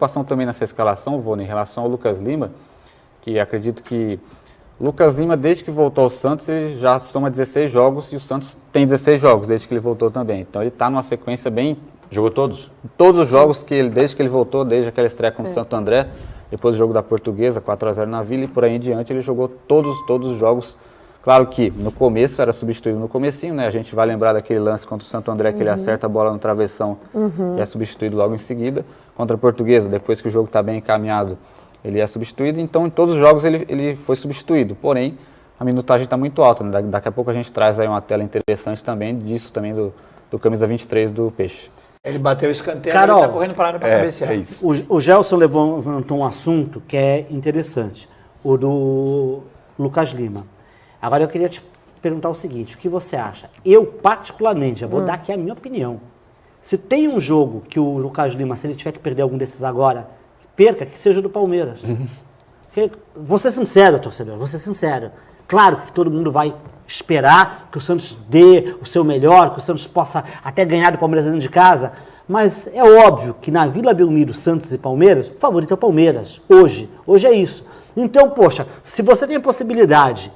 preocupação também nessa escalação, Vô, em relação ao Lucas Lima, que acredito que o Lucas Lima, desde que voltou ao Santos, ele já soma 16 jogos e o Santos tem 16 jogos desde que ele voltou também. Então ele está numa sequência bem... Jogou todos? Todos os jogos desde que ele voltou, desde aquela estreia contra o Santo André, depois do jogo da Portuguesa, 4-0 na Vila, e por aí em diante ele jogou todos os jogos. Claro que no começo era substituído no comecinho, né? A gente vai lembrar daquele lance contra o Santo André, que ele acerta a bola no travessão e é substituído logo em seguida. Contra a Portuguesa, depois que o jogo está bem encaminhado, ele é substituído. Então, em todos os jogos ele foi substituído. Porém, a minutagem está muito alta, né? Daqui a pouco a gente traz aí uma tela interessante também, disso também do camisa 23 do Peixe. Ele bateu o escanteio, Carol, ele está correndo para a área para cabecear. É isso. O Gelson levantou um assunto que é interessante, o do Lucas Lima. Agora eu queria te perguntar o seguinte, o que você acha? Eu, particularmente, vou dar aqui a minha opinião. Se tem um jogo que o Lucas Lima, se ele tiver que perder algum desses agora, perca, que seja do Palmeiras. Vou ser sincero, torcedor, vou ser sincero. Claro que todo mundo vai esperar que o Santos dê o seu melhor, que o Santos possa até ganhar do Palmeiras dentro de casa, mas é óbvio que na Vila Belmiro, Santos e Palmeiras, o favorito é o Palmeiras, hoje é isso. Então, poxa, se você tem a possibilidade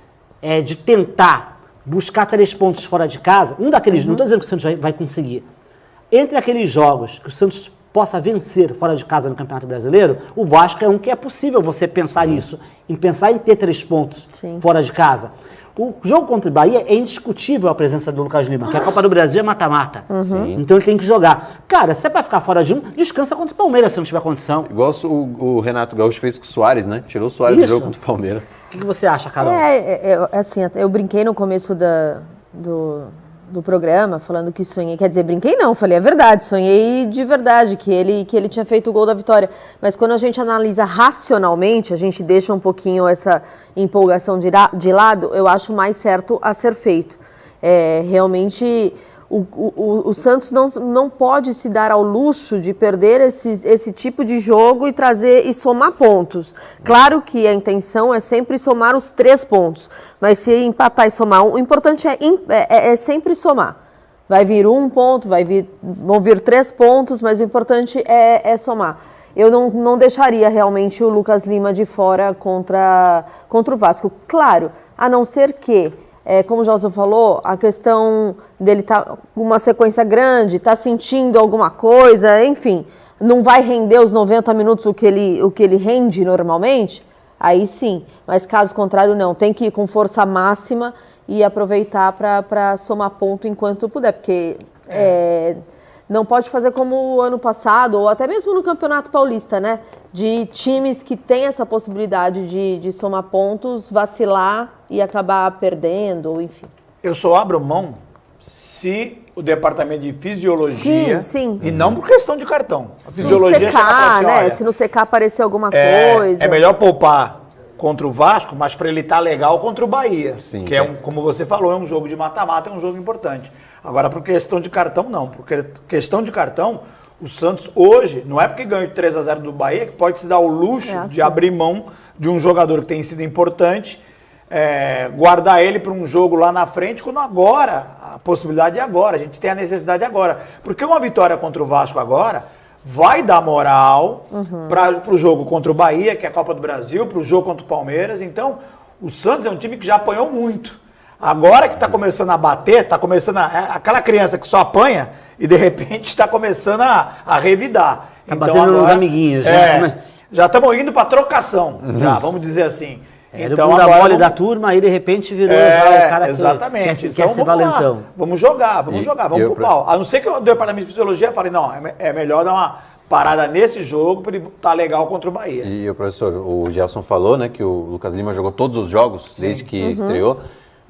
de tentar buscar 3 pontos fora de casa, um daqueles, não estou dizendo que o Santos vai conseguir, entre aqueles jogos que o Santos possa vencer fora de casa no Campeonato Brasileiro, o Vasco é um que é possível você pensar nisso, em pensar em ter 3 pontos fora de casa. O jogo contra o Bahia é indiscutível a presença do Lucas Lima, que a Copa do Brasil é mata-mata. Então ele tem que jogar. Cara, se você vai ficar fora de um, descansa contra o Palmeiras se não tiver condição. Igual o Renato Gaúcho fez com o Soares, né? Tirou o Soares do jogo contra o Palmeiras. O que você acha, Carol? Assim, eu brinquei no começo do programa, falando que sonhei, quer dizer, brinquei não, falei a verdade, sonhei de verdade, que ele tinha feito o gol da vitória, mas quando a gente analisa racionalmente, a gente deixa um pouquinho essa empolgação de lado, eu acho mais certo a ser feito. Realmente, o Santos não pode se dar ao luxo de perder esse tipo de jogo e trazer e somar pontos. Claro que a intenção é sempre somar os 3 pontos, mas se empatar e somar, o importante é sempre somar. Vai vir 1 ponto, vão vir 3 pontos, mas o importante é somar. Eu não deixaria realmente o Lucas Lima de fora contra o Vasco. Claro, a não ser que, como o Gelson falou, a questão dele estar com uma sequência grande, estar sentindo alguma coisa, enfim, não vai render os 90 minutos o que ele rende normalmente, aí sim. Mas caso contrário, não. Tem que ir com força máxima e aproveitar para somar ponto enquanto puder, porque não pode fazer como o ano passado, ou até mesmo no Campeonato Paulista, né? De times que têm essa possibilidade de somar pontos, vacilar e acabar perdendo, ou enfim. Eu só abro mão se o departamento de fisiologia... Sim. E não por questão de cartão. A Se fisiologia não secar, assim, né? olha, Se no secar aparecer alguma coisa... É melhor poupar contra o Vasco, mas para ele estar legal contra o Bahia. Sim, que como você falou, é um jogo de mata-mata, é um jogo importante. Agora, por questão de cartão, não. Por questão de cartão, o Santos hoje, não é porque ganhou 3-0 do Bahia, que pode se dar o luxo de abrir mão de um jogador que tem sido importante, guardar ele para um jogo lá na frente, quando agora, a possibilidade é agora, a gente tem a necessidade agora. Porque uma vitória contra o Vasco agora vai dar moral para o jogo contra o Bahia, que é a Copa do Brasil, para o jogo contra o Palmeiras. Então, o Santos é um time que já apanhou muito. Agora que está começando a bater, está começando aquela criança que só apanha e de repente está começando a revidar. Tá batendo agora, nos amiguinhos. Já estamos indo para trocação, vamos dizer assim. Então, o bunda mole da turma, aí de repente virou o cara exatamente. que quer ser valentão. Vamos jogar, vamos pro pau. A não ser que o departamento de fisiologia fale, não, é melhor dar uma parada nesse jogo para ele estar legal contra o Bahia. E o professor, o Gelson falou, né, que o Lucas Lima jogou todos os jogos desde que estreou.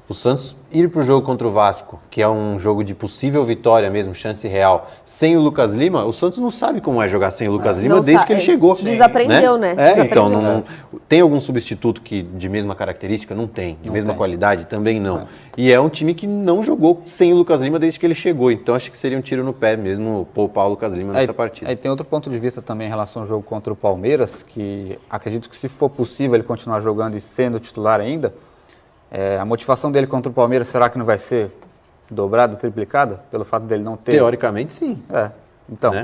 O Santos ir para o jogo contra o Vasco, que é um jogo de possível vitória mesmo, chance real, sem o Lucas Lima, o Santos não sabe como é jogar sem o Lucas Lima desde que ele chegou. Desaprendeu, né? Então, tem algum substituto que de mesma característica? Não tem. De mesma qualidade? Também não. E é um time que não jogou sem o Lucas Lima desde que ele chegou. Então, acho que seria um tiro no pé mesmo poupar o Lucas Lima nessa partida. Aí tem outro ponto de vista também em relação ao jogo contra o Palmeiras, que acredito que se for possível ele continuar jogando e sendo titular ainda, a motivação dele contra o Palmeiras, será que não vai ser dobrada, triplicada? Pelo fato dele não ter... Teoricamente, sim. Então, né?